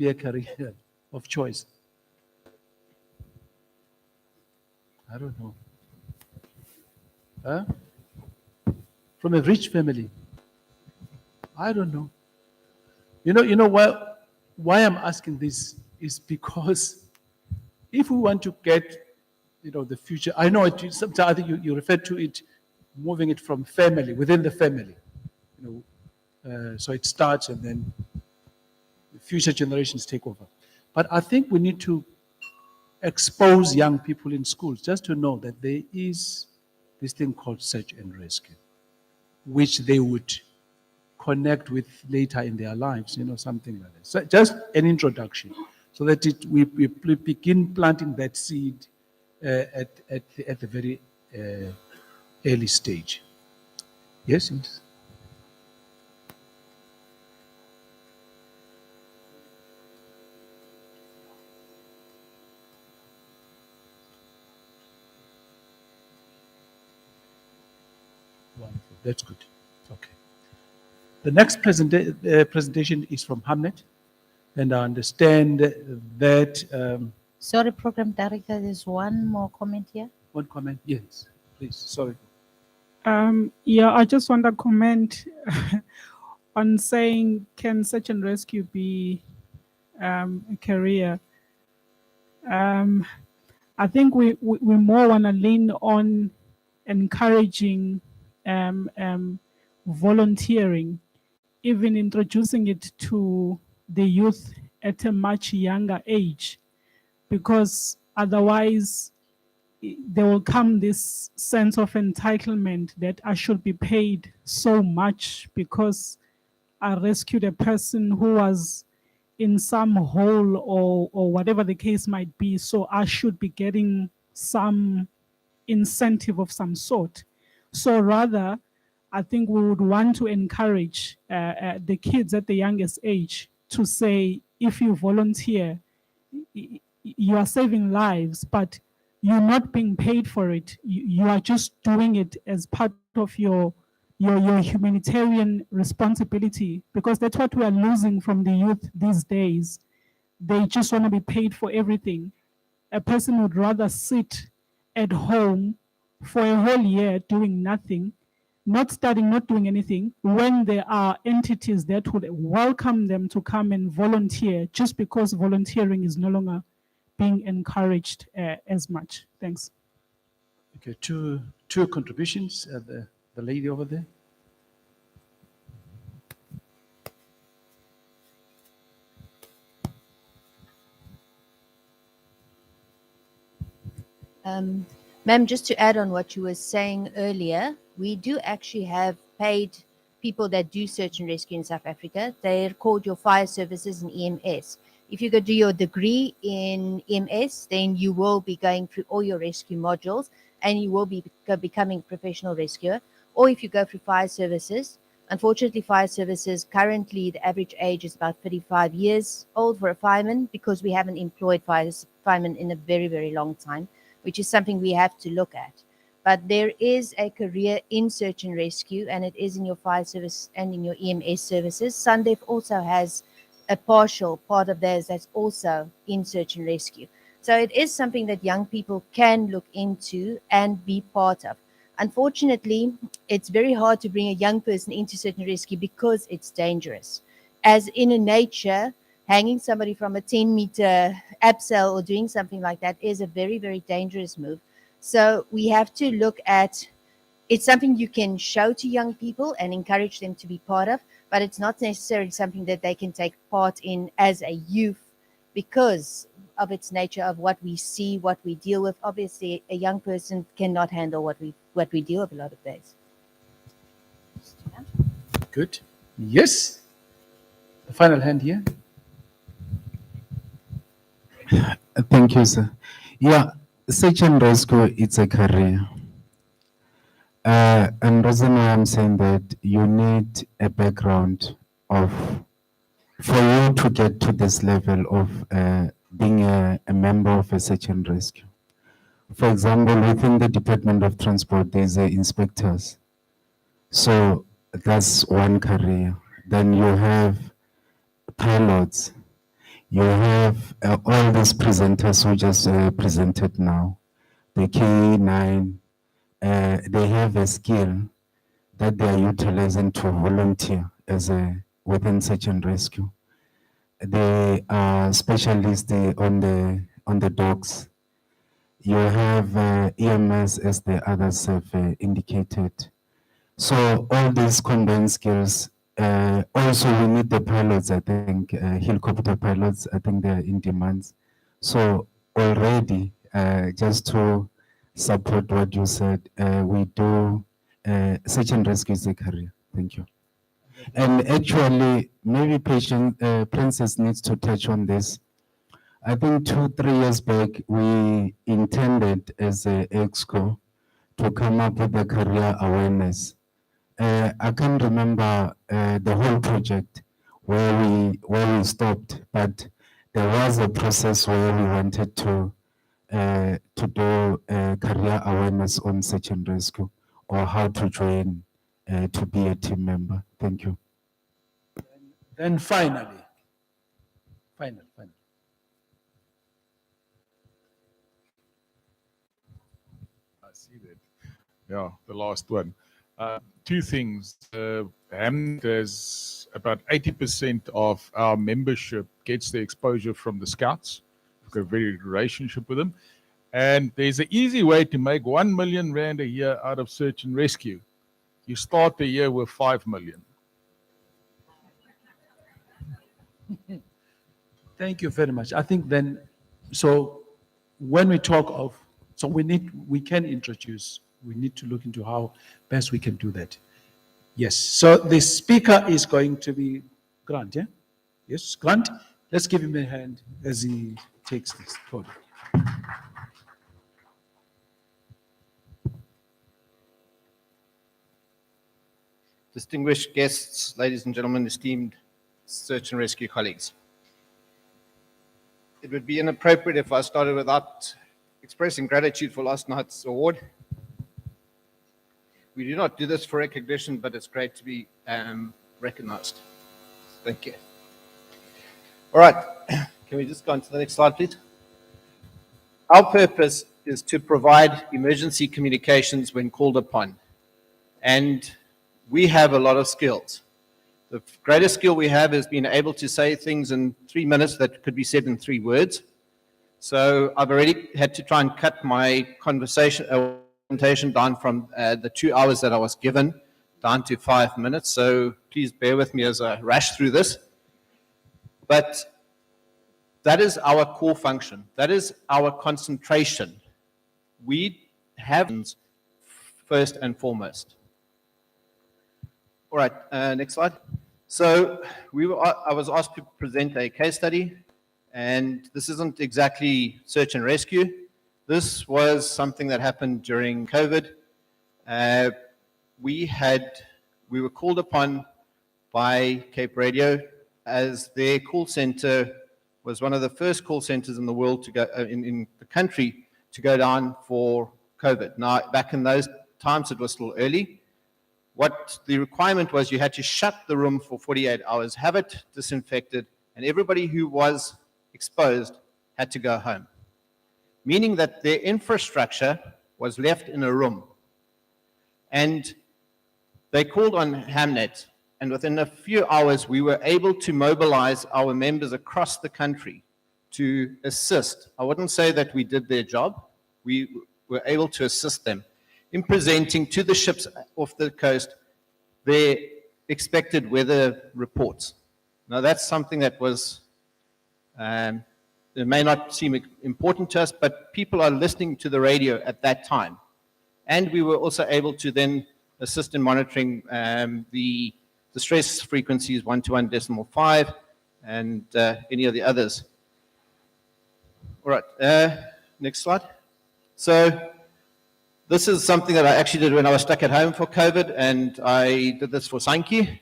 be a career of choice? I don't know. Huh? From a rich family? I don't know. You know why I'm asking this is because if we want to get, the future, I know sometimes I think you refer to it, moving it from family, within the family, so it starts and then the future generations take over. But I think we need to expose young people in schools just to know that there is this thing called search and rescue, which they would connect with later in their lives, something like that. So just an introduction, so that we begin planting that seed at the very early stage. Yes, yes. Wonderful. That's good. Okay. The next presentation is from Hamnet, and I understand that. Sorry, Program Director, there's one more comment here. One comment? Yes, please. Sorry. Yeah, I just want to comment on saying, can search and rescue be a career? I think we more want to lean on encouraging volunteering, even introducing it to the youth at a much younger age, because otherwise there will come this sense of entitlement that I should be paid so much because I rescued a person who was in some hole or whatever the case might be. So I should be getting some incentive of some sort. So rather, I think we would want to encourage the kids at the youngest age to say, if you volunteer, you are saving lives, but you're not being paid for it. You are just doing it as part of your humanitarian responsibility, because that's what we are losing from the youth these days. They just want to be paid for everything. A person would rather sit at home for a whole year doing nothing, not studying, not doing anything, when there are entities that would welcome them to come and volunteer, just because volunteering is no longer being encouraged as much. Thanks. Okay, two contributions. The lady over there. Ma'am, just to add on what you were saying earlier, we do actually have paid people that do search and rescue in South Africa. They're called your fire services and EMS. If you go do your degree in EMS, then you will be going through all your rescue modules and you will be becoming a professional rescuer. Or if you go through fire services, unfortunately, fire services, currently the average age is about 35 years old for a fireman, because we haven't employed firemen in a very, very long time, which is something we have to look at. But there is a career in search and rescue, and it is in your fire service and in your EMS services. SANDF also has a partial part of theirs that's also in search and rescue. So it is something that young people can look into and be part of. Unfortunately, it's very hard to bring a young person into search and rescue because it's dangerous. As in a nature, hanging somebody from a 10-meter abseil or doing something like that is a very, very dangerous move. So we have to look at, it's something you can show to young people and encourage them to be part of, but it's not necessarily something that they can take part in as a youth because of its nature of what we see, what we deal with. Obviously, a young person cannot handle what we deal with a lot of days. Good. Yes. The final hand here. Thank you, sir. Yeah, search and rescue, it's a career. And the reason why I'm saying that, you need a background of, for you to get to this level of being a member of a search and rescue. For example, within the Department of Transport, there's inspectors. So that's one career. Then you have pilots. you have all these presenters who just presented now, the K9, they have a skill that they are utilizing to volunteer as a within search and rescue. They are specialists on the dogs. You have EMS, as the others have indicated. So all these combined skills. Also, we need the pilots. I think helicopter pilots. I think they are in demand. So already, just to support what you said, we do search and rescue is a career. Thank you. And actually, maybe Princess needs to touch on this. I think 2-3 years back, we intended as a EXCO to come up with a career awareness. I can't remember the whole project where we stopped, but there was a process where we wanted to do career awareness on search and rescue, or how to join to be a team member. Thank you. Then finally. I see that. Yeah, the last one. Two things. Hamnet has about 80% of our membership gets the exposure from the Scouts. We've got a very good relationship with them. And there's an easy way to make 1 million rand a year out of search and rescue. You start the year with 5 million. Thank you very much. I think then, so when we talk of, so we need to look into how best we can do that. Yes, so the speaker is going to be Grant, yeah? Yes, Grant, let's give him a hand as he takes this podium. Distinguished guests, ladies and gentlemen, esteemed search and rescue colleagues. It would be inappropriate if I started without expressing gratitude for last night's award. We do not do this for recognition, but it's great to be recognized. Thank you. All right, can we just go on to the next slide, please? Our purpose is to provide emergency communications when called upon. And we have a lot of skills. The greatest skill we have is being able to say things in 3 minutes that could be said in 3 words. So I've already had to try and cut my presentation down from the 2 hours that I was given down to 5 minutes. So please bear with me as I rush through this. But that is our core function. That is our concentration. We have first and foremost. All right, next slide. So I was asked to present a case study, and this isn't exactly search and rescue. This was something that happened during COVID. We were called upon by Cape Radio, as their call center was one of the first call centers in the world to go in the country to go down for COVID. Now, back in those times, it was still early. What the requirement was, you had to shut the room for 48 hours, have it disinfected, and everybody who was exposed had to go home. Meaning that their infrastructure was left in a room. And they called on Hamnet, and within a few hours, we were able to mobilize our members across the country to assist. I wouldn't say that we did their job. We were able to assist them in presenting to the ships off the coast their expected weather reports. Now, that's something that was, it may not seem important to us, but people are listening to the radio at that time. And we were also able to then assist in monitoring the stress frequencies 121.5 and any of the others. All right, next slide. So this is something that I actually did when I was stuck at home for COVID, and I did this for Sankey.